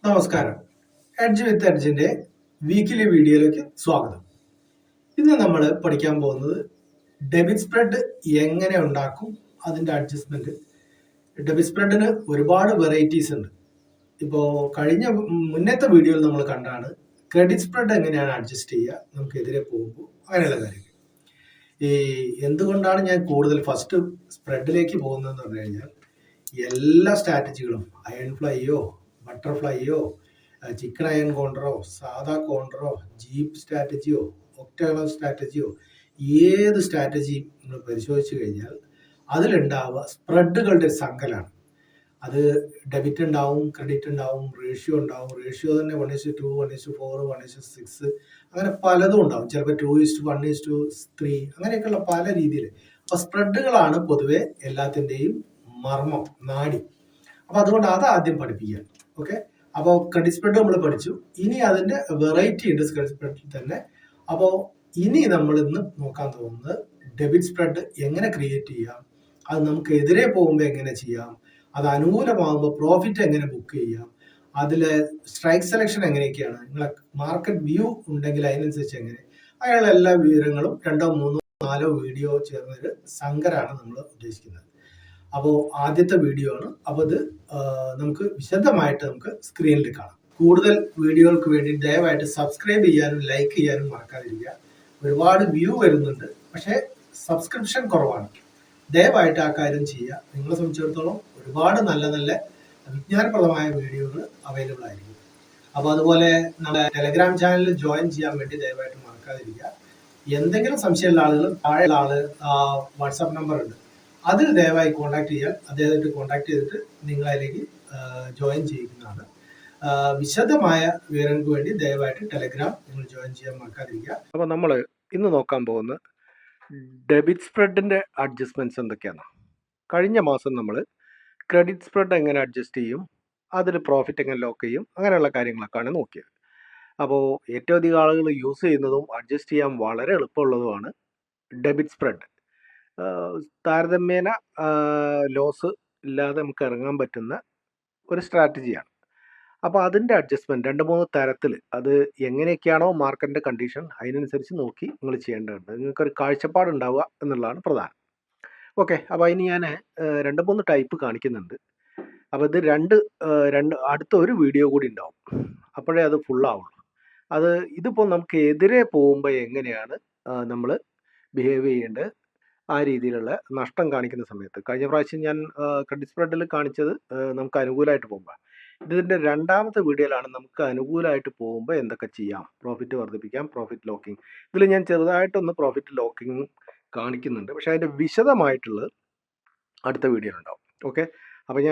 നമസ്കാരം. എഡ്ജ് വിത്ത് എഡ്ജിന്റെ വീക്കിലി വീഡിയോയിലേക്ക് സ്വാഗതം. ഇന്ന് നമ്മൾ പഠിക്കാൻ പോകുന്നത് ഡെബിറ്റ് സ്പ്രെഡ് എങ്ങനെ ഉണ്ടാക്കും, അതിന്റെ അഡ്ജസ്റ്റ്മെന്റ്. ഡെബിറ്റ് സ്പ്രെഡിന് ഒരുപാട് വെറൈറ്റീസ് ഉണ്ട്. ഇപ്പോൾ മുന്നത്തെ വീഡിയോയിൽ നമ്മൾ കണ്ടാണ് ക്രെഡിറ്റ് സ്പ്രെഡ് എങ്ങനെയാണ് അഡ്ജസ്റ്റ് ചെയ്യുക നമുക്കെതിരെ പോകുമ്പോൾ, അങ്ങനെയുള്ള കാര്യങ്ങൾ. ഈ എന്തുകൊണ്ടാണ് ഞാൻ കൂടുതൽ ഫസ്റ്റ് സ്പ്രെഡിലേക്ക് പോകുന്നതെന്ന് പറഞ്ഞു കഴിഞ്ഞാൽ, എല്ലാ സ്ട്രാറ്റജികളും അയൺ ഫ്ലൈയോ ബട്ടർഫ്ലൈയോ ചിക്കൻ അയൺ കോണ്ടറോ സാധാ കോണ്ടറോ ജീപ്പ് സ്ട്രാറ്റജിയോ ഒക്ടാഗണൽ സ്ട്രാറ്റജിയോ ഏത് സ്ട്രാറ്റജിയും നിങ്ങൾ പരിശോധിച്ചു കഴിഞ്ഞാൽ അതിലുണ്ടാവുക സ്പ്രെഡുകളുടെ സങ്കലാണ്. അത് ഡെബിറ്റ് ഉണ്ടാവും, ക്രെഡിറ്റ് ഉണ്ടാവും, റേഷ്യോ ഉണ്ടാവും. റേഷ്യോ തന്നെ 1:2, 1:4, 1:6 അങ്ങനെ പലതും ഉണ്ടാവും. ചിലപ്പോൾ 2:1, 1:3 അങ്ങനെയൊക്കെയുള്ള പല രീതിയിൽ. അപ്പൊ സ്പ്രെഡുകളാണ് പൊതുവെ എല്ലാത്തിൻ്റെയും മർമ്മം, നാടി. അപ്പൊ അതുകൊണ്ട് അത് ആദ്യം പഠിപ്പിക്കുക. ഓക്കെ, അപ്പോൾ ക്രെഡിറ്റ് സ്പ്രെഡ് നമ്മൾ പഠിച്ചു. ഇനി അതിന്റെ വെറൈറ്റി ഉണ്ട് ക്രെഡിറ്റ് സ്പ്രെഡിൽ തന്നെ. അപ്പോൾ ഇനി നമ്മൾ ഇന്ന് നോക്കാൻ പോകുന്നത് ഡെബിറ്റ് സ്പ്രെഡ് എങ്ങനെ ക്രിയേറ്റ് ചെയ്യാം, അത് നമുക്ക് എതിരെ പോകുമ്പോൾ എങ്ങനെ ചെയ്യാം, അത് അനുകൂലമാകുമ്പോൾ പ്രോഫിറ്റ് എങ്ങനെ ബുക്ക് ചെയ്യാം, അതിലെ സ്ട്രൈക്ക് സെലക്ഷൻ എങ്ങനെയൊക്കെയാണ്, നിങ്ങളെ മാർക്കറ്റ് വ്യൂ ഉണ്ടെങ്കിൽ അതിനനുസരിച്ച് എങ്ങനെ, അങ്ങനെയുള്ള എല്ലാ വിവരങ്ങളും 2, 3, 4 വീഡിയോ ചേർന്നൊരു സങ്കരാണ് നമ്മൾ ഉദ്ദേശിക്കുന്നത്. അപ്പോൾ ആദ്യത്തെ വീഡിയോ ആണ്. അപ്പോൾ ഇത് നമുക്ക് വിശദമായിട്ട് നമുക്ക് സ്ക്രീനിൽ കാണാം. കൂടുതൽ വീഡിയോകൾക്ക് വേണ്ടി ദയവായിട്ട് സബ്സ്ക്രൈബ് ചെയ്യാനും ലൈക്ക് ചെയ്യാനും മറക്കാതിരിക്കുക. ഒരുപാട് വ്യൂ വരുന്നുണ്ട്, പക്ഷേ സബ്സ്ക്രിപ്ഷൻ കുറവാണ്. ദയവായിട്ട് ആ കാര്യം ചെയ്യുക. നിങ്ങളെ സംബന്ധിച്ചിടത്തോളം ഒരുപാട് നല്ല നല്ല വിജ്ഞാനപ്രദമായ വീഡിയോകൾ അവൈലബിൾ ആയിരിക്കും. അപ്പോൾ അതുപോലെ നമ്മുടെ ടെലഗ്രാം ചാനലിൽ ജോയിൻ ചെയ്യാൻ വേണ്ടി ദയവായിട്ട് മറക്കാതിരിക്കുക. എന്തെങ്കിലും സംശയമുള്ള ആളുകൾ താഴെയുള്ള വാട്സാപ്പ് നമ്പർ ഉണ്ട്, അതിൽ ദയവായി കോൺടാക്ട് ചെയ്യാൻ, അദ്ദേഹത്തെ കോൺടാക്ട് ചെയ്തിട്ട് നിങ്ങളതിലേക്ക് ജോയിൻ ചെയ്യുന്നതാണ്. വിശദമായ വിവരങ്ങൾക്ക് വേണ്ടി ദയവായിട്ട് ടെലഗ്രാം നിങ്ങൾ ജോയിൻ ചെയ്യാൻ മറക്കാതിരിക്കുക. അപ്പോൾ നമ്മൾ ഇന്ന് നോക്കാൻ പോകുന്ന ഡെബിറ്റ് സ്പ്രെഡിന്റെ അഡ്ജസ്റ്റ്മെന്റ്സ് എന്തൊക്കെയാണ്. കഴിഞ്ഞ മാസം നമ്മൾ ക്രെഡിറ്റ് സ്പ്രെഡ് എങ്ങനെ അഡ്ജസ്റ്റ് ചെയ്യും, അതിൽ പ്രോഫിറ്റ് എങ്ങനെ ലോക്ക് ചെയ്യും, അങ്ങനെയുള്ള കാര്യങ്ങളൊക്കെയാണ് നോക്കിയത്. അപ്പോൾ ഏറ്റവും അധികം ആളുകൾ യൂസ് ചെയ്യുന്നതും അഡ്ജസ്റ്റ് ചെയ്യാൻ വളരെ എളുപ്പമുള്ളതുമാണ് ഡെബിറ്റ് സ്പ്രെഡ്. താരതമ്യേന ലോസ് ഇല്ലാതെ നമുക്ക് ഇറങ്ങാൻ പറ്റുന്ന ഒരു സ്ട്രാറ്റജിയാണ്. അപ്പോൾ അതിൻ്റെ അഡ്ജസ്റ്റ്മെൻറ്റ് 2-3 തരത്തിൽ, അത് എങ്ങനെയൊക്കെയാണോ മാർക്കറ്റിൻ്റെ കണ്ടീഷൻ അതിനനുസരിച്ച് നോക്കി നിങ്ങൾ ചെയ്യേണ്ടതുണ്ട്. നിങ്ങൾക്കൊരു കാഴ്ചപ്പാടുണ്ടാവുക എന്നുള്ളതാണ് പ്രധാനം. ഓക്കെ, അപ്പോൾ അതിന് ഞാൻ 2-3 ടൈപ്പ് കാണിക്കുന്നുണ്ട്. അപ്പോൾ ഇത് രണ്ട് അടുത്ത ഒരു വീഡിയോ കൂടി ഉണ്ടാവും, അപ്പോഴേ അത് ഫുള്ളാവുള്ളൂ. ഇതിപ്പോൾ നമുക്ക് എതിരെ പോകുമ്പോൾ എങ്ങനെയാണ് നമ്മൾ ബിഹേവ് ചെയ്യേണ്ടത്, ആ രീതിയിലുള്ള നഷ്ടം കാണിക്കുന്ന സമയത്ത്. കഴിഞ്ഞ പ്രാവശ്യം ഞാൻ ക്രെഡിറ്റ് സ്പ്രെഡിൽ കാണിച്ചത് നമുക്ക് അനുകൂലമായിട്ട് പോകുമ്പോൾ. ഇതിൻ്റെ രണ്ടാമത്തെ വീഡിയോയിലാണ് നമുക്ക് അനുകൂലമായിട്ട് പോകുമ്പോൾ എന്തൊക്കെ ചെയ്യാം, പ്രോഫിറ്റ് വർദ്ധിപ്പിക്കാം, പ്രോഫിറ്റ് ലോക്കിംഗ്. ഇതിൽ ഞാൻ ചെറുതായിട്ടൊന്ന് പ്രോഫിറ്റ് ലോക്കിംഗ് കാണിക്കുന്നുണ്ട്, പക്ഷേ അതിൻ്റെ വിശദമായിട്ടുള്ളത് അടുത്ത വീഡിയോയിലുണ്ടാവും. ഓക്കെ, അപ്പോൾ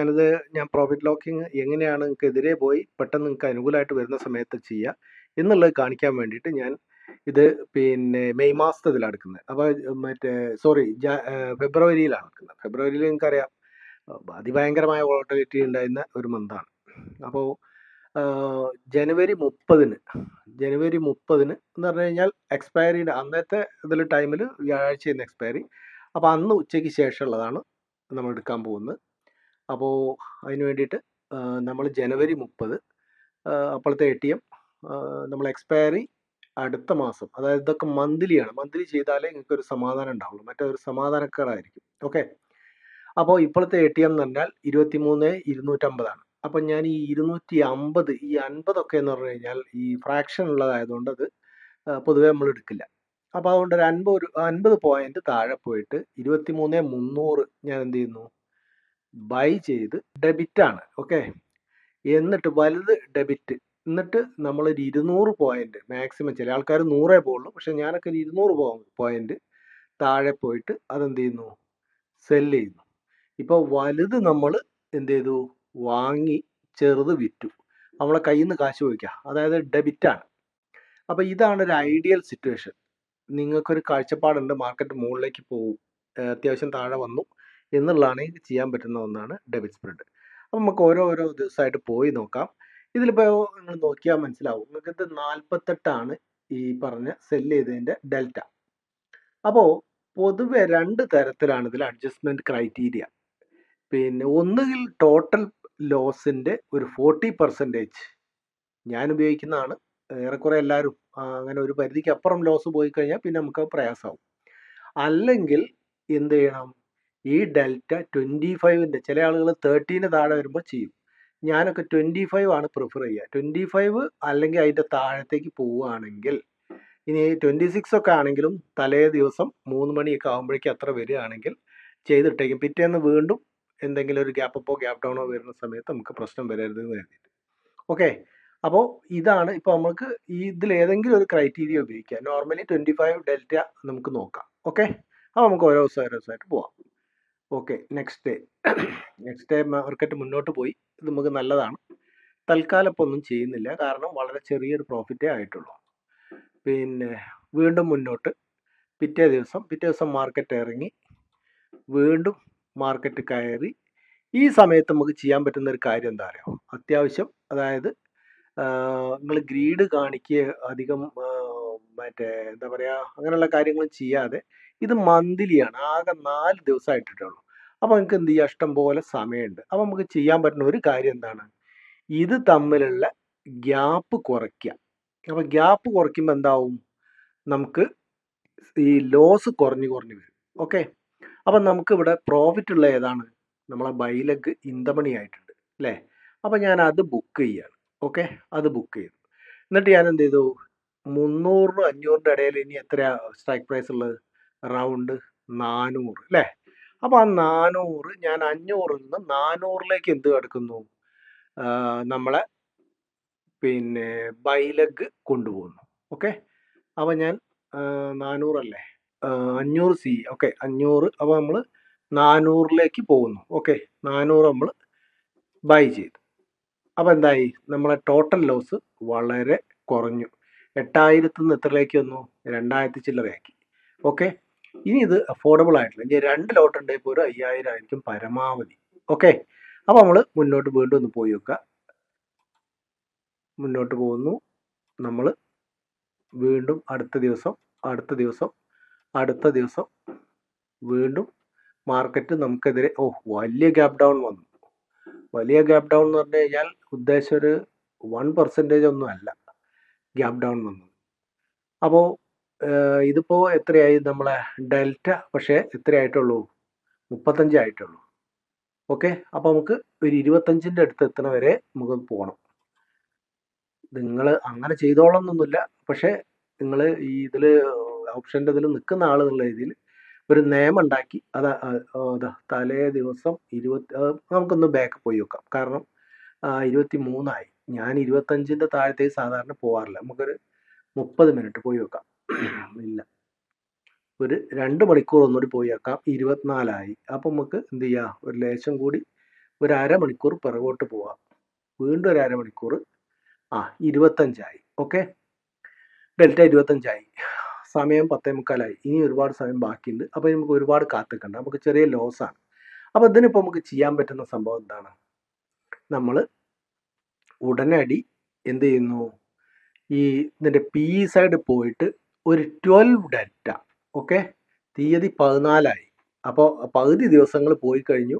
ഞാൻ പ്രോഫിറ്റ് ലോക്കിംഗ് എങ്ങനെയാണ് നിങ്ങൾക്ക് എതിരെ പോയി പെട്ടെന്ന് നിങ്ങൾക്ക് അനുകൂലമായിട്ട് വരുന്ന സമയത്ത് ചെയ്യുക എന്നുള്ളത് കാണിക്കാൻ വേണ്ടിയിട്ട് ഞാൻ ഇത് മെയ് മാസത്തിലാണ് എടുക്കുന്നത്. അപ്പോൾ ഫെബ്രുവരിയിലാണ് എടുക്കുന്നത്. ഫെബ്രുവരിയിൽ നിങ്ങൾക്കറിയാം അതിഭയങ്കരമായ വോളട്ടിലിറ്റി ഉണ്ടായിരുന്ന ഒരു മന്താണ്. അപ്പോൾ ജനുവരി 30-ന് എന്ന് പറഞ്ഞു കഴിഞ്ഞാൽ എക്സ്പയറിയുടെ അന്നത്തെ ടൈമിൽ വ്യാഴാഴ്ച എക്സ്പയറി. അപ്പോൾ അന്ന് ഉച്ചയ്ക്ക് ശേഷമുള്ളതാണ് നമ്മൾ എടുക്കാൻ പോകുന്നത്. അപ്പോൾ അതിന് വേണ്ടിയിട്ട് നമ്മൾ ജനുവരി 30 അപ്പോഴത്തെ ATM നമ്മൾ എക്സ്പയറി അടുത്ത മാസം, അതായത് ഇതൊക്കെ മന്ത്ലിയാണ്. മന്ത്ലി ചെയ്താലേ നിങ്ങൾക്ക് ഒരു സമാധാനം ഉണ്ടാവുള്ളൂ, മറ്റൊരു സമാധാനക്കേടായിരിക്കും. ഓക്കെ, അപ്പോൾ ഇപ്പോഴത്തെ ATM എന്ന് പറഞ്ഞാൽ 23,250 അപ്പം ഞാൻ ഈ 250, ഈ 50 എന്ന് പറഞ്ഞു കഴിഞ്ഞാൽ ഈ ഫ്രാക്ഷൻ ഉള്ളതായതുകൊണ്ട് അത് പൊതുവെ നമ്മൾ എടുക്കില്ല. അപ്പോൾ അതുകൊണ്ട് ഒരു 50 പോയിന്റ് താഴെ പോയിട്ട് 23,300 ഞാൻ എന്ത് ചെയ്യുന്നു, ബൈ ചെയ്ത് ഡെബിറ്റാണ്. ഓക്കെ, എന്നിട്ട് വലുത് ഡെബിറ്റ്, എന്നിട്ട് നമ്മളൊരു 200 പോയിന്റ് മാക്സിമം, ചില ആൾക്കാർ 100 പോകുള്ളൂ, പക്ഷെ ഞാനൊക്കെ ഒരു 200 പോയിന്റ് താഴെ പോയിട്ട് അതെന്ത് ചെയ്യുന്നു, സെല് ചെയ്യുന്നു. ഇപ്പോൾ വലുത് നമ്മൾ എന്ത് ചെയ്തു, വാങ്ങി ചെറുത് വിറ്റു, നമ്മളെ കയ്യിൽ നിന്ന് കാശ് പോയിക്കുക, അതായത് ഡെബിറ്റാണ്. അപ്പോൾ ഇതാണ് ഒരു ഐഡിയൽ സിറ്റുവേഷൻ. നിങ്ങൾക്കൊരു കാഴ്ചപ്പാടുണ്ട്, മാർക്കറ്റ് മുകളിലേക്ക് പോകും, അത്യാവശ്യം താഴെ വന്നു എന്നുള്ളതാണ് ഇത് ചെയ്യാൻ പറ്റുന്ന ഒന്നാണ് ഡെബിറ്റ് സ്പ്രെഡ്. അപ്പോൾ നമുക്ക് ഓരോ ദിവസമായിട്ട് പോയി നോക്കാം. ഇതിലിപ്പോൾ നിങ്ങൾ നോക്കിയാൽ മനസ്സിലാവും, നിങ്ങൾക്ക് ഇത് 48 ഈ പറഞ്ഞ സെല് ചെയ്തതിൻ്റെ ഡെൽറ്റ. അപ്പോൾ പൊതുവെ 2 തരത്തിലാണ് ഇതിൽ അഡ്ജസ്റ്റ്മെന്റ് ക്രൈറ്റീരിയ. ഒന്നുകിൽ ടോട്ടൽ ലോസിന്റെ ഒരു 40% ഞാൻ ഉപയോഗിക്കുന്നതാണ്. ഏറെക്കുറെ എല്ലാവരും അങ്ങനെ ഒരു പരിധിക്ക് അപ്പുറം ലോസ് പോയി കഴിഞ്ഞാൽ പിന്നെ നമുക്ക് പ്രയാസമാവും. അല്ലെങ്കിൽ എന്ത് ചെയ്യണം, ഈ ഡെൽറ്റ 25ൻ്റെ ചില ആളുകൾ 30 താഴെ വരുമ്പോൾ ചെയ്യും. ഞാനൊക്കെ 25 ആണ് പ്രിഫർ ചെയ്യുക. 25 അല്ലെങ്കിൽ അതിൻ്റെ താഴത്തേക്ക് പോവുകയാണെങ്കിൽ, ഇനി 26 ഒക്കെ ആണെങ്കിലും തലേ ദിവസം 3 മണിയൊക്കെ ആകുമ്പോഴേക്കും അത്ര വരികയാണെങ്കിൽ ചെയ്തിട്ടേക്കും. പിറ്റേന്ന് വീണ്ടും എന്തെങ്കിലും ഒരു ഗ്യാപ്പ് അപ്പോ ഗ്യാപ്പ് ഡൗണോ വരുന്ന സമയത്ത് നമുക്ക് പ്രശ്നം വരരുത് എന്ന് കരുതിയിട്ട്. ഓക്കെ, അപ്പോൾ ഇതാണ് ഇപ്പോൾ നമുക്ക് ഇതിൽ ഏതെങ്കിലും ഒരു ക്രൈറ്റീരിയ ഉപയോഗിക്കാം. നോർമലി 25 ഡെൽറ്റ നമുക്ക് നോക്കാം. ഓക്കെ, അപ്പോൾ നമുക്ക് ഓരോ ദിവസമായിട്ട് പോവാം. ഓക്കെ, നെക്സ്റ്റ് ഡേ മാർക്കറ്റ് മുന്നോട്ട് പോയി. ഇത് നമുക്ക് നല്ലതാണ്. തൽക്കാലം ഇപ്പോൾ ഒന്നും ചെയ്യുന്നില്ല, കാരണം വളരെ ചെറിയൊരു പ്രോഫിറ്റേ ആയിട്ടുള്ളൂ. പിന്നെ വീണ്ടും മുന്നോട്ട് പിറ്റേ ദിവസം മാർക്കറ്റ് ഇറങ്ങി, വീണ്ടും മാർക്കറ്റ് കയറി. ഈ സമയത്ത് നമുക്ക് ചെയ്യാൻ പറ്റുന്ന ഒരു കാര്യം എന്താ അറിയോ, അത്യാവശ്യം അതായത് നിങ്ങൾ ഗ്രീഡ് കാണിക്കുക അധികം മറ്റേ എന്താ പറയുക അങ്ങനെയുള്ള കാര്യങ്ങൾ ചെയ്യാതെ, ഇത് മന്ത്ലിയാണ്, ആകെ 4 ദിവസമായിട്ടിട്ടുള്ളൂ. അപ്പോൾ നിങ്ങൾക്ക് എന്ത് ചെയ്യാം, ഇഷ്ടം പോലെ സമയമുണ്ട്. അപ്പോൾ നമുക്ക് ചെയ്യാൻ പറ്റുന്ന ഒരു കാര്യം എന്താണ്, ഇത് തമ്മിലുള്ള ഗ്യാപ്പ് കുറയ്ക്കുക. അപ്പോൾ ഗ്യാപ്പ് കുറയ്ക്കുമ്പോൾ എന്താവും, നമുക്ക് ഈ ലോസ് കുറഞ്ഞ് വരും. ഓക്കെ, അപ്പം നമുക്ക് ഇവിടെ പ്രോഫിറ്റ് ഉള്ള ഏതാണ്, നമ്മളെ ബൈലഗ് ഇന്തമണി ആയിട്ടുണ്ട് അല്ലേ. അപ്പം ഞാൻ അത് ബുക്ക് ചെയ്യാണ്. ഓക്കെ, അത് ബുക്ക് ചെയ്തു. എന്നിട്ട് ഞാൻ എന്ത് ചെയ്തു, 300 500 ഇടയിൽ ഇനി എത്രയാ സ്ട്രൈക്ക് പ്രൈസ് ഉള്ളത്, റൗണ്ട് 400 അല്ലേ. അപ്പം ആ 400 ഞാൻ 500 നിന്ന് 400ലേക്ക് എന്ത് എടുക്കുന്നു, നമ്മളെ പിന്നെ ബൈലഗ് കൊണ്ടുപോകുന്നു. ഓക്കെ, അപ്പം ഞാൻ 400 അല്ലേ, 500 സി. ഓക്കെ, 500. അപ്പോൾ നമ്മൾ 400ലേക്ക് പോകുന്നു. ഓക്കെ, 400 നമ്മൾ ബൈ ചെയ്തു. അപ്പോൾ എന്തായി, നമ്മളെ ടോട്ടൽ ലോസ് വളരെ കുറഞ്ഞു. 8000 നിന്ന് എത്രയിലേക്ക് വന്നു, 2000 ചില്ലറയാക്കി. ഓക്കെ, ഇനി ഇത് അഫോർഡബിൾ ആയിട്ടില്ല. ഇനി 2 ലോട്ട് ഉണ്ടെങ്കിൽ പോലും 5000 ആയിരിക്കും പരമാവധി. ഓക്കെ, അപ്പോൾ നമ്മൾ മുന്നോട്ട് വീണ്ടും ഒന്ന് പോയി വെക്കുക. മുന്നോട്ട് പോകുന്നു നമ്മൾ, വീണ്ടും അടുത്ത ദിവസം വീണ്ടും മാർക്കറ്റ് നമുക്കെതിരെ വലിയ ഗ്യാപ്പ് ഡൗൺ വന്നു. വലിയ ഗ്യാപ്പ് ഡൗൺ എന്ന് പറഞ്ഞു കഴിഞ്ഞാൽ ഉദ്ദേശം ഒരു 1% ഒന്നും അല്ല ഗ്യാപ്പ് ഡൗൺ വന്നത്. അപ്പോൾ ഇതിപ്പോൾ എത്രയായി, നമ്മളെ ഡെൽറ്റ പക്ഷേ എത്രയായിട്ടുള്ളൂ, 35 ആയിട്ടുള്ളൂ. ഓക്കെ, അപ്പോൾ നമുക്ക് ഒരു 25ൻ്റെ അടുത്ത് എത്തണ വരെ നമുക്ക് പോകണം. നിങ്ങൾ അങ്ങനെ ചെയ്തോളണമെന്നൊന്നുമില്ല, പക്ഷേ നിങ്ങൾ ഈ ഇതിൽ ഓപ്ഷൻ്റെ ഇതിൽ നിൽക്കുന്ന ആൾ എന്നുള്ള രീതിയിൽ ഒരു നിയമം ഉണ്ടാക്കി തലേ ദിവസം നമുക്കൊന്ന് ബാക്ക് പോയി വെക്കാം. കാരണം 23 ഞാൻ 25ൻ്റെ താഴത്തേക്ക് സാധാരണ പോകാറില്ല. നമുക്കൊരു 30 മിനിറ്റ് പോയി വെക്കാം. ഇല്ല, ഒരു 2 മണിക്കൂർ ഒന്നുകൂടി പോയി വെക്കാം. 24 അപ്പം നമുക്ക് എന്ത് ചെയ്യാം, ഒരു ലേശം കൂടി ഒരു അരമണിക്കൂർ പിറകോട്ട് പോവാം. വീണ്ടും ഒരു അരമണിക്കൂർ 25. Okay, delta 25. സമയം 10:45. ഇനി ഒരുപാട് സമയം ബാക്കിയുണ്ട്. അപ്പോൾ നമുക്ക് ഒരുപാട് കാത്തിക്കണ്ട, നമുക്ക് ചെറിയ ലോസാണ്. അപ്പോൾ ഇതിനിപ്പോൾ നമുക്ക് ചെയ്യാൻ പറ്റുന്ന സംഭവം എന്താണ്, നമ്മൾ ഉടനടി എന്ത് ചെയ്യുന്നു, ഈ ഇതിൻ്റെ പി സൈഡ് പോയിട്ട് ഒരു 12 ഡെൽറ്റ. ഓക്കെ, തീയതി 14. അപ്പോൾ പകുതി ദിവസങ്ങൾ പോയി കഴിഞ്ഞു.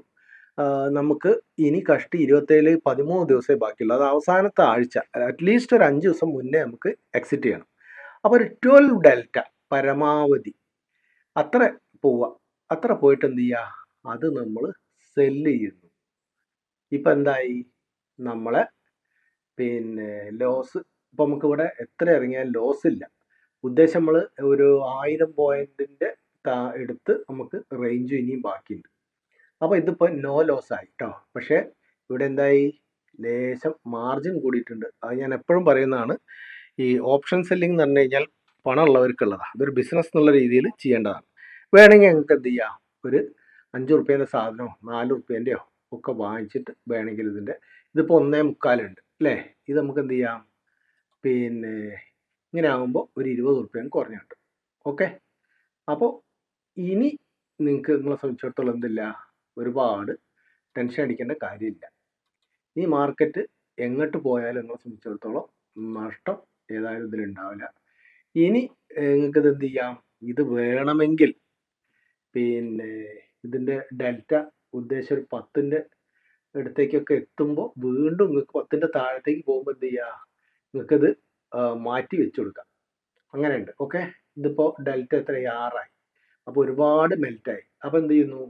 നമുക്ക് ഇനി കഷ്ടി 27 13 ദിവസമേ ബാക്കിയുള്ളൂ. അത് അവസാനത്തെ ആഴ്ച, അറ്റ്ലീസ്റ്റ് ഒരു 5 ദിവസം മുന്നേ നമുക്ക് എക്സിറ്റ് ചെയ്യണം. അപ്പോൾ ഒരു 12 ഡെൽറ്റ പരമാവധി അത്ര പോവുക. അത്ര പോയിട്ട് എന്ത് ചെയ്യുക, അത് നമ്മൾ സെല്ല് ചെയ്യുന്നു. ഇപ്പം എന്തായി, നമ്മളെ പിന്നെ ലോസ് ഇപ്പം നമുക്കിവിടെ എത്ര ഇറങ്ങിയാലും ലോസ് ഇല്ല. ഉദ്ദേശം നമ്മൾ ഒരു 1000 പോയിന്റിൻ്റെ എടുത്ത് നമുക്ക് റേഞ്ച് ഇനിയും ബാക്കിയുണ്ട്. അപ്പോൾ ഇതിപ്പോൾ നോ ലോസ് ആയി കേട്ടോ. പക്ഷേ ഇവിടെ എന്തായി, ലേശം മാർജിൻ കൂടിയിട്ടുണ്ട്. അത് ഞാൻ എപ്പോഴും പറയുന്നതാണ്, ഈ ഓപ്ഷൻ സെല്ലിംഗ് എന്ന് പറഞ്ഞു കഴിഞ്ഞാൽ പണമുള്ളവർക്കുള്ളതാണ്. അതൊരു ബിസിനസ് എന്നുള്ള രീതിയിൽ ചെയ്യേണ്ടതാണ്. വേണമെങ്കിൽ നിങ്ങൾക്ക് എന്ത് ചെയ്യാം, ഒരു 5 റുപ്യേൻ്റെ സാധനമോ 4 റുപ്യേൻ്റെയോ ഒക്കെ വാങ്ങിച്ചിട്ട് വേണമെങ്കിൽ ഇതിപ്പോൾ 1.25 ഉണ്ട് അല്ലേ, ഇത് നമുക്ക് എന്ത് ചെയ്യാം, പിന്നെ ഇങ്ങനെ ആകുമ്പോൾ ഒരു 20 റുപ്യ കുറഞ്ഞു കിട്ടും. ഓക്കെ, അപ്പോൾ ഇനി നിങ്ങൾക്ക് നിങ്ങളെ സംബന്ധിച്ചിടത്തോളം എന്തില്ല, ഒരുപാട് ടെൻഷൻ അടിക്കേണ്ട കാര്യമില്ല. ഈ മാർക്കറ്റ് എങ്ങോട്ട് പോയാലും നിങ്ങളെ സംബന്ധിച്ചിടത്തോളം നഷ്ടം ഏതായാലും ഇതിലുണ്ടാവില്ല. ഇനി നിങ്ങൾക്ക് ഇത് എന്ത് ചെയ്യാം, ഇത് വേണമെങ്കിൽ പിന്നെ ഇതിൻ്റെ ഡെൽറ്റ ഉദ്ദേശം ഒരു 10ൻ്റെ അടുത്തേക്കൊക്കെ എത്തുമ്പോൾ വീണ്ടും നിങ്ങൾക്ക് 10ൻ്റെ താഴത്തേക്ക് പോകുമ്പോൾ എന്ത് ചെയ്യുക, നിങ്ങൾക്കിത് മാറ്റി വെച്ച് കൊടുക്കാം. അങ്ങനെയുണ്ട്. ഓക്കെ, ഇതിപ്പോൾ ഡെൽറ്റ എത്ര 6 ആയി. അപ്പോൾ ഒരുപാട് മെൽറ്റായി. അപ്പോൾ എന്ത് ചെയ്യുന്നു,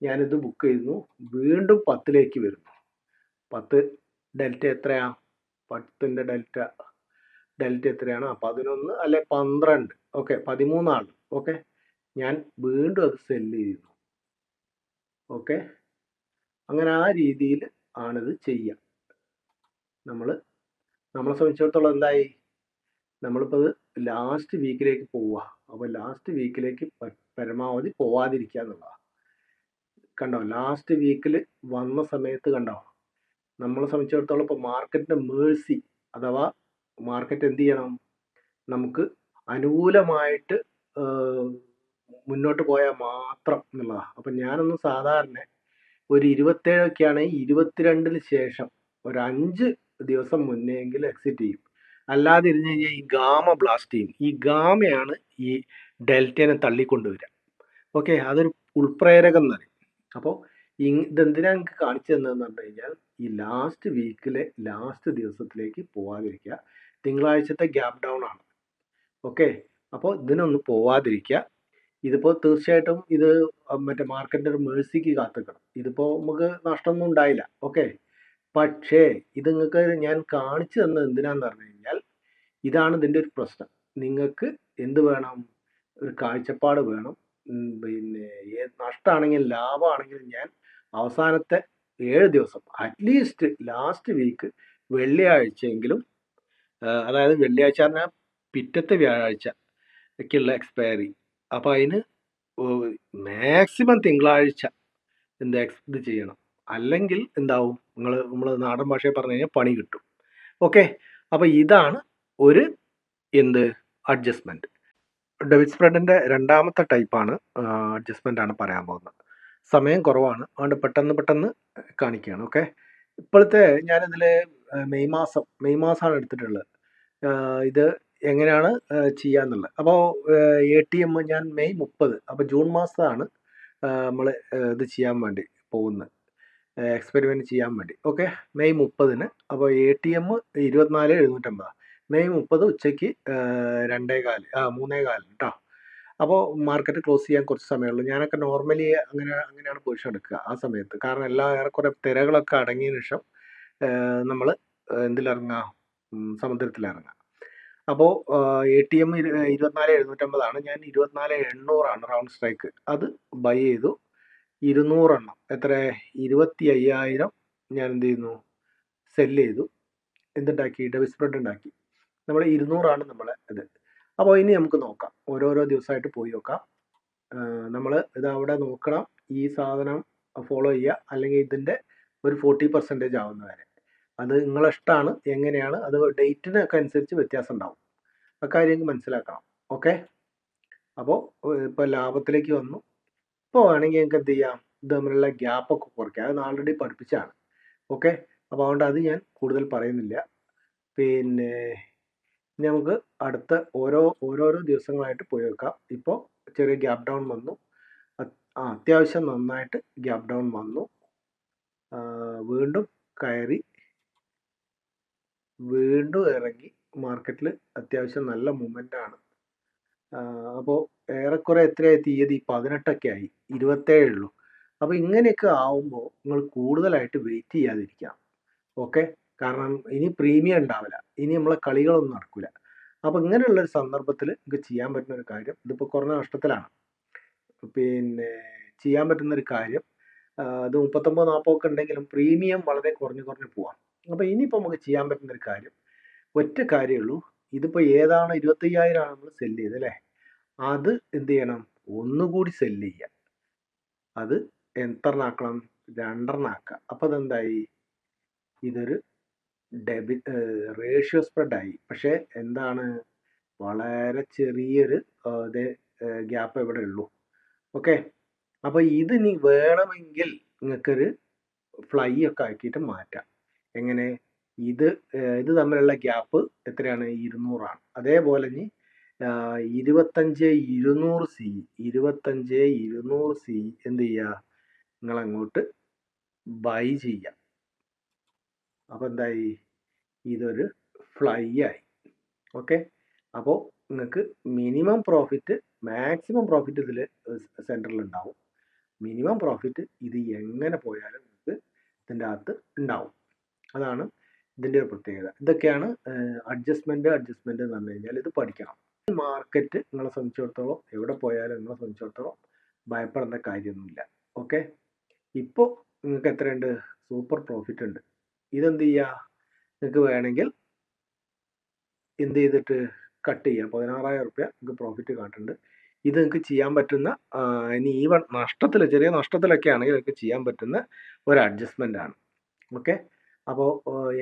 ഞാനിത് ബുക്ക് ചെയ്യുന്നു, വീണ്ടും 10ലേക്ക് വരുന്നു. 10 ഡെൽറ്റ എത്രയാ, 10ൻ്റെ ഡെൽറ്റ എത്രയാണ്, 11 അല്ലെ 12, ഓക്കെ 13 ഓക്കെ, ഞാൻ വീണ്ടും അത് സെല്ല് ചെയ്യുന്നു. ഓക്കെ, അങ്ങനെ ആ രീതിയിൽ ആണിത് ചെയ്യുക. നമ്മളെ സംബന്ധിച്ചിടത്തോളം എന്തായി, നമ്മളിപ്പോൾ ലാസ്റ്റ് വീക്കിലേക്ക് പോവുക. അപ്പോൾ ലാസ്റ്റ് വീക്കിലേക്ക് പരമാവധി പോവാതിരിക്കുക എന്നുള്ളതാണ്. കണ്ടോ, ലാസ്റ്റ് വീക്കിൽ വന്ന സമയത്ത് കണ്ടോ, നമ്മളെ സംബന്ധിച്ചിടത്തോളം ഇപ്പോൾ മാർക്കറ്റിന്റെ മേഴ്സി അഥവാ മാർക്കറ്റ് എന്ത് ചെയ്യണം, നമുക്ക് അനുകൂലമായിട്ട് മുന്നോട്ട് പോയാൽ മാത്രം എന്നുള്ളതാണ്. അപ്പം ഞാനൊന്ന് സാധാരണ ഒരു 27 ആണെങ്കിൽ 22 ശേഷം ഒരു 5 ദിവസം മുന്നെയെങ്കിലും എക്സിറ്റ് ചെയ്യും. അല്ലാതെ ഇരുന്ന് കഴിഞ്ഞാൽ ഈ ഗാമ ബ്ലാസ്റ്റ് ചെയ്യും. ഈ ഗാമയാണ് ഈ ഡെൽറ്റനെ തള്ളിക്കൊണ്ടുവരിക. ഓക്കെ, അതൊരു ഉൾപ്രേരകം എന്ന് പറയും. അപ്പോൾ ഇതെന്തിനാ നിങ്ങൾക്ക് കാണിച്ചു തന്നതെന്ന് പറഞ്ഞു കഴിഞ്ഞാൽ ഈ ലാസ്റ്റ് വീക്കിലെ ലാസ്റ്റ് ദിവസത്തിലേക്ക് പോവാതിരിക്കുക. തിങ്കളാഴ്ചത്തെ ഗ്യാപ് ഡൗൺ ആണ്. ഓക്കെ, അപ്പോൾ ഇതിനൊന്ന് പോവാതിരിക്കുക. ഇതിപ്പോൾ തീർച്ചയായിട്ടും ഇത് മറ്റേ മാർക്കറ്റിൻ്റെ ഒരു മേഴ്സിക്ക് കാത്തിക്കണം. ഇതിപ്പോൾ നമുക്ക് നഷ്ടമൊന്നും ഉണ്ടായില്ല. ഓക്കെ, പക്ഷേ ഇത് നിങ്ങൾക്ക് ഞാൻ കാണിച്ചു തന്നത് എന്തിനാന്ന് പറഞ്ഞു കഴിഞ്ഞാൽ ഇതാണ് ഇതിൻ്റെ ഒരു പ്രശ്നം. നിങ്ങൾക്ക് എന്ത് വേണം, ഒരു കാഴ്ചപ്പാട് വേണം. പിന്നെ നഷ്ടമാണെങ്കിലും ലാഭമാണെങ്കിലും ഞാൻ അവസാനത്തെ 7 ദിവസം അറ്റ്ലീസ്റ്റ് ലാസ്റ്റ് വീക്ക് വെള്ളിയാഴ്ചയെങ്കിലും, അതായത് വെള്ളിയാഴ്ച പറഞ്ഞാൽ പിറ്റത്തെ വ്യാഴാഴ്ചക്കുള്ള എക്സ്പയറി, അപ്പോൾ അതിന് മാക്സിമം തിങ്കളാഴ്ച ഇത് ചെയ്യണം. അല്ലെങ്കിൽ എന്താവും, നമ്മൾ നാടൻ ഭാഷയിൽ പറഞ്ഞു കഴിഞ്ഞാൽ പണി കിട്ടും. ഓക്കെ, അപ്പോൾ ഇതാണ് ഒരു അഡ്ജസ്റ്റ്മെന്റ്. ഡെബിറ്റ് സ്പ്രെഡിന്റെ രണ്ടാമത്തെ ടൈപ്പാണ് അഡ്ജസ്റ്റ്മെന്റ് ആണ് പറയാൻ പോകുന്നത്. സമയം കുറവാണ്, അതുകൊണ്ട് പെട്ടെന്ന് കാണിക്കുകയാണ്. ഓക്കെ, ഇപ്പോഴത്തെ ഞാനിതിൽ മെയ് മാസമാണ് എടുത്തിട്ടുള്ളത്. ഇത് എങ്ങനെയാണ് ചെയ്യാന്നുള്ളത്. അപ്പോൾ ATM ഞാൻ മെയ് 30, അപ്പോൾ ജൂൺ മാസമാണ് നമ്മൾ ഇത് ചെയ്യാൻ വേണ്ടി പോകുന്നത്, എക്സ്പെരിമെന്റ് ചെയ്യാൻ വേണ്ടി. Okay, May 30. അപ്പോൾ ATM 24,750. മെയ് 30 ഉച്ചയ്ക്ക് 3:15 കേട്ടോ. അപ്പോൾ മാർക്കറ്റ് ക്ലോസ് ചെയ്യാൻ കുറച്ച് സമയമുള്ളൂ. ഞാനൊക്കെ നോർമലി അങ്ങനെയാണ് പൊസിഷൻ എടുക്കുക ആ സമയത്ത്. കാരണം ഏറെക്കുറെ തിരകളൊക്കെ അടങ്ങിയതിനു ശേഷം നമ്മൾ എന്തിലിറങ്ങുക, സമുദ്രത്തിലിറങ്ങുക. അപ്പോൾ ATM 24,750 ആണ്. ഞാൻ 24,800 റൗണ്ട് സ്ട്രൈക്ക്. അത് ബൈ ചെയ്തു. 200 എണ്ണം, എത്ര, 25,000 ഞാൻ എന്ത് ചെയ്യുന്നു, സെല്ല് ചെയ്തു. എന്തുണ്ടാക്കി, ഡെബിറ്റ് സ്പ്രെഡ് ഉണ്ടാക്കി. നമ്മൾ 200 നമ്മളെ ഇത്. അപ്പോൾ ഇനി നമുക്ക് നോക്കാം, ഓരോരോ ദിവസമായിട്ട് പോയി നോക്കാം. നമ്മൾ ഇത് അവിടെ നോക്കണം, ഈ സാധനം ഫോളോ ചെയ്യുക, അല്ലെങ്കിൽ ഇതിൻ്റെ ഒരു 40% ആവുന്ന വരെ. അത് നിങ്ങളെ ഇഷ്ടമാണ്, എങ്ങനെയാണ് അത് ഡേറ്റിനൊക്കെ അനുസരിച്ച് വ്യത്യാസം ഉണ്ടാവും. ആ കാര്യം മനസ്സിലാക്കണം. ഓക്കെ, അപ്പോൾ ഇപ്പോൾ ലാഭത്തിലേക്ക് വന്നു. ഇപ്പോൾ വേണമെങ്കിൽ നിങ്ങൾക്ക് എന്ത് ചെയ്യാം, ഇത് തമ്മിലുള്ള ഗ്യാപ്പൊക്കെ കുറയ്ക്കാം. അത് ആൾറെഡി പഠിപ്പിച്ചാണ്. ഓക്കെ, അപ്പോൾ അതുകൊണ്ട് അത് ഞാൻ കൂടുതൽ പറയുന്നില്ല. പിന്നെ നമുക്ക് അടുത്ത ഓരോരോ ദിവസങ്ങളായിട്ട് പോയി വെക്കാം. ഇപ്പോൾ ചെറിയ ഗ്യാപ് ഡൗൺ വന്നു, അത്യാവശ്യം നന്നായിട്ട് ഗ്യാപ് ഡൗൺ വന്നു, വീണ്ടും കയറി, വീണ്ടും ഇറങ്ങി. മാർക്കറ്റിൽ അത്യാവശ്യം നല്ല മൂവ്മെൻ്റ് ആണ്. അപ്പോൾ ഏറെക്കുറെ എത്രയായി, തീയതി 18 ആയി, 27 ഉള്ളൂ. അപ്പോൾ ഇങ്ങനെയൊക്കെ ആവുമ്പോൾ നിങ്ങൾ കൂടുതലായിട്ട് വെയിറ്റ് ചെയ്യാതിരിക്കാം. ഓക്കെ, കാരണം ഇനി പ്രീമിയം ഉണ്ടാവില്ല, ഇനി നമ്മളെ കളികളൊന്നും നടക്കില്ല. അപ്പോൾ ഇങ്ങനെയുള്ളൊരു സന്ദർഭത്തിൽ നിങ്ങൾക്ക് ചെയ്യാൻ പറ്റുന്ന ഒരു കാര്യം, ഇതിപ്പോൾ കുറഞ്ഞ നഷ്ടത്തിലാണ്, പിന്നെ ചെയ്യാൻ പറ്റുന്നൊരു കാര്യം, ഇത് 39-40 ഒക്കെ ഉണ്ടെങ്കിലും പ്രീമിയം വളരെ കുറഞ്ഞു പോവാം. അപ്പോൾ ഇനിയിപ്പോൾ നമുക്ക് ചെയ്യാൻ പറ്റുന്നൊരു കാര്യം, ഒറ്റ കാര്യമുള്ളൂ. ഇതിപ്പോൾ ഏതാണ് 25,000 ആണ് നമ്മൾ സെല്ല് ചെയ്ത് അല്ലേ, അത് എന്ത് ചെയ്യണം, ഒന്നുകൂടി സെല്ല് ചെയ്യുക. അത് എത്രണ്ണാക്കണം, 2 ആക്കുക. അപ്പോൾ അതെന്തായി, ഇതൊരു റേഷ്യോ സ്പ്രെഡായി. പക്ഷേ എന്താണ്, വളരെ ചെറിയൊരു ഗ്യാപ്പ് ഇവിടെ ഉള്ളൂ. ഓക്കെ, അപ്പോൾ ഇത് ഇനി വേണമെങ്കിൽ നിങ്ങൾക്കൊരു ഫ്ലൈ ഒക്കെ ആക്കിയിട്ട് മാറ്റാം. എങ്ങനെ, ഇത് തമ്മിലുള്ള ഗ്യാപ്പ് എത്രയാണ്, 200 ആണ്. അതേപോലെ ഇനി 25,200 എന്ത് ചെയ്യുക, നിങ്ങളങ്ങോട്ട് ബൈ ചെയ്യാം. അപ്പോൾ എന്തായി, ഇതൊരു ഫ്ലൈ ആയി. ഓക്കെ, അപ്പോൾ നിങ്ങൾക്ക് മിനിമം പ്രോഫിറ്റ് മാക്സിമം പ്രോഫിറ്റ് ഇതിൽ സെൻറ്ററിൽ ഉണ്ടാവും. മിനിമം പ്രോഫിറ്റ് ഇത് എങ്ങനെ പോയാലും നിങ്ങൾക്ക് ഇതിൻ്റെ അകത്ത് ഉണ്ടാവും. അതാണ് ഇതിൻ്റെ ഒരു പ്രത്യേകത. ഇതൊക്കെയാണ് അഡ്ജസ്റ്റ്മെൻറ്റ് എന്ന് പറഞ്ഞു കഴിഞ്ഞാൽ ഇത് പഠിക്കണം. മാർക്കറ്റ് നിങ്ങളെ സംബന്ധിച്ചിടത്തോളം എവിടെ പോയാലും നിങ്ങളെ സംബന്ധിച്ചിടത്തോളം ഭയപ്പെടേണ്ട കാര്യമൊന്നുമില്ല. ഓക്കെ, ഇപ്പോൾ നിങ്ങൾക്ക് എത്രയുണ്ട്? സൂപ്പർ പ്രോഫിറ്റ് ഉണ്ട്. ഇതെന്ത് ചെയ്യുക? നിങ്ങൾക്ക് വേണമെങ്കിൽ എന്ത് ചെയ്തിട്ട് കട്ട് ചെയ്യാം. 16,000 റുപ്യ നിങ്ങൾക്ക് പ്രോഫിറ്റ് കാട്ടുന്നുണ്ട്. ഇത് നിങ്ങൾക്ക് ചെയ്യാൻ പറ്റുന്ന ഇനി ഈവൺ നഷ്ടത്തിൽ, ചെറിയ നഷ്ടത്തിലൊക്കെ ആണെങ്കിൽ നിങ്ങൾക്ക് ചെയ്യാൻ പറ്റുന്ന ഒരു അഡ്ജസ്റ്റ്മെൻ്റ് ആണ്. ഓക്കെ, അപ്പോൾ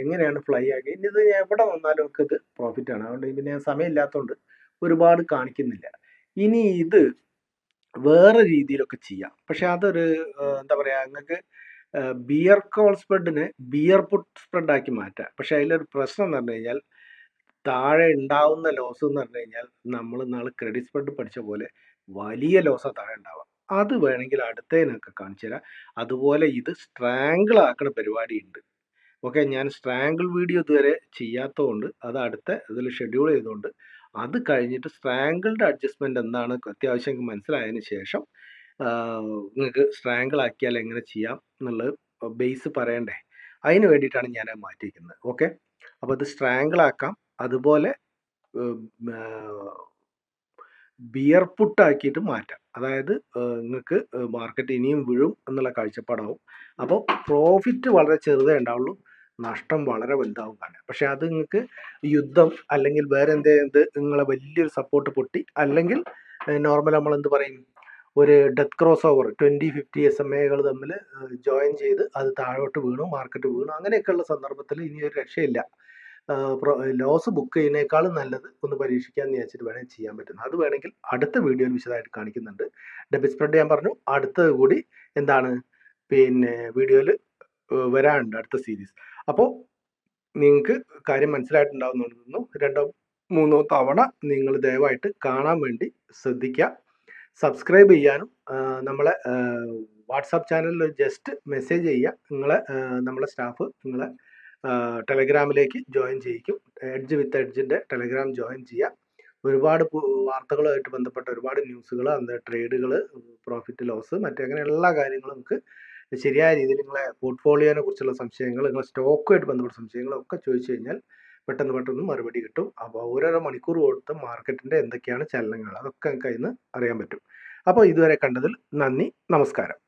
എങ്ങനെയാണ് ഫ്ലൈ ആക്കി? ഇനി ഇത് എവിടെ വന്നാലും നമുക്ക് ഇത് പ്രോഫിറ്റ് ആണ്. അതുകൊണ്ട് പിന്നെ സമയമില്ലാത്തതുകൊണ്ട് ഒരുപാട് കാണിക്കുന്നില്ല. ഇനി ഇത് വേറെ രീതിയിലൊക്കെ ചെയ്യാം. പക്ഷെ അതൊരു എന്താ പറയുക, നിങ്ങൾക്ക് ബിയർ കോൾ സ്പ്രെഡിനെ ബിയർ പുട്ട് സ്പ്രെഡ് ആക്കി മാറ്റാം. പക്ഷെ അതിലൊരു പ്രശ്നം എന്ന് പറഞ്ഞു കഴിഞ്ഞാൽ താഴെ ഉണ്ടാവുന്ന ലോസ് എന്ന് പറഞ്ഞു കഴിഞ്ഞാൽ നമ്മൾ നാളെ ക്രെഡിറ്റ് സ്പ്രെഡ് പഠിച്ച പോലെ വലിയ ലോസാണ് താഴെ ഉണ്ടാവുക. അത് വേണമെങ്കിൽ അടുത്തതിനൊക്കെ കാണിച്ചു തരാം. അതുപോലെ ഇത് സ്ട്രാങ്കിൾ ആക്കുന്ന പരിപാടി ഉണ്ട്. ഓക്കെ, ഞാൻ സ്ട്രാങ്കിൾ വീഡിയോ ഇതുവരെ ചെയ്യാത്തതുകൊണ്ട് അത് അടുത്ത ഇതിൽ ഷെഡ്യൂൾ ചെയ്തുകൊണ്ട് അത് കഴിഞ്ഞിട്ട് സ്ട്രാങ്കിളുടെ അഡ്ജസ്റ്റ്മെൻറ്റ് എന്താണ് അത്യാവശ്യം മനസ്സിലായതിന് ശേഷം നിങ്ങൾക്ക് സ്ട്രാങ്കിൾ ആക്കിയാൽ എങ്ങനെ ചെയ്യാം എന്നുള്ളത് ബേസ് പറയണ്ടേ. അതിന് വേണ്ടിയിട്ടാണ് ഞാൻ മാറ്റിയിരിക്കുന്നത്. ഓക്കെ, അപ്പോൾ ഇത് സ്ട്രാങ്കിൾ ആക്കാം. അതുപോലെ ബിയർ പുട്ട് ആക്കിയിട്ട് മാറ്റാം. അതായത് നിങ്ങൾക്ക് മാർക്കറ്റ് ഇനിയും വീഴും എന്നുള്ള കാഴ്ചപ്പാടാവും. അപ്പോൾ പ്രോഫിറ്റ് വളരെ ചെറുതേ ഉണ്ടാവുള്ളൂ, നഷ്ടം വളരെ വലുതാവും കാണാം. പക്ഷെ അത് നിങ്ങൾക്ക് യുദ്ധം അല്ലെങ്കിൽ വേറെ എന്ത് നിങ്ങളെ വലിയൊരു സപ്പോർട്ട് പൊട്ടി, അല്ലെങ്കിൽ നോർമൽ നമ്മൾ എന്ത് പറയും, ഒരു ഡെത്ത് ക്രോസ് ഓവർ 20-50 SMA തമ്മിൽ ജോയിൻ ചെയ്ത് അത് താഴോട്ട് വീണു, മാർക്കറ്റ് വീണു, അങ്ങനെയൊക്കെയുള്ള സന്ദർഭത്തിൽ ഇനി ഒരു രക്ഷയില്ല. ലോസ് ബുക്ക് ചെയ്യുന്നതിനേക്കാളും നല്ലത് ഒന്ന് പരീക്ഷിക്കാന്ന് വിചാരിച്ചിട്ട് വേണമെങ്കിൽ ചെയ്യാൻ പറ്റുന്നത്. അത് വേണമെങ്കിൽ അടുത്ത വീഡിയോയിൽ വിശദമായിട്ട് കാണിക്കുന്നുണ്ട്. ഡെബിറ്റ് സ്പ്രെഡ് ഞാൻ പറഞ്ഞു, അടുത്തത് കൂടി എന്താണ് പിന്നെ വീഡിയോയിൽ വരാനുണ്ട്, അടുത്ത സീരീസ്. അപ്പോൾ നിങ്ങൾക്ക് കാര്യം മനസ്സിലായിട്ടുണ്ടാവുന്നു. 2-3 തവണ നിങ്ങൾ ദയവായിട്ട് കാണാൻ വേണ്ടി ശ്രദ്ധിക്കുക. സബ്സ്ക്രൈബ് ചെയ്യാനും നമ്മളെ വാട്സാപ്പ് ചാനലിൽ ജസ്റ്റ് മെസ്സേജ് ചെയ്യുക. നമ്മളെ സ്റ്റാഫ് നിങ്ങളെ ടെലഗ്രാമിലേക്ക് ജോയിൻ ചെയ്യിക്കും. എഡ്ജ് വിത്ത് എഡ്ജിൻ്റെ ടെലഗ്രാം ജോയിൻ ചെയ്യുക. ഒരുപാട് വാർത്തകളുമായിട്ട് ബന്ധപ്പെട്ട ഒരുപാട് ന്യൂസുകൾ, ട്രേഡുകൾ, പ്രോഫിറ്റ് ലോസ്, മറ്റങ്ങനെ എല്ലാ കാര്യങ്ങളും നമുക്ക് ശരിയായ രീതിയിൽ നിങ്ങളെ പോർട്ട്ഫോളിയോനെ കുറിച്ചുള്ള സംശയങ്ങൾ, നിങ്ങളെ സ്റ്റോക്കുമായിട്ട് ബന്ധപ്പെട്ട സംശയങ്ങളൊക്കെ ചോദിച്ചു കഴിഞ്ഞാൽ പെട്ടെന്ന് മറുപടി കിട്ടും. അപ്പോൾ ഓരോരോ മണിക്കൂർ കൊടുത്ത് മാർക്കറ്റിൻ്റെ എന്തൊക്കെയാണ് ചലനങ്ങൾ അതൊക്കെ നമുക്ക് അതിന് അറിയാൻ പറ്റും. അപ്പോൾ ഇതുവരെ കണ്ടതിൽ നന്ദി, നമസ്കാരം.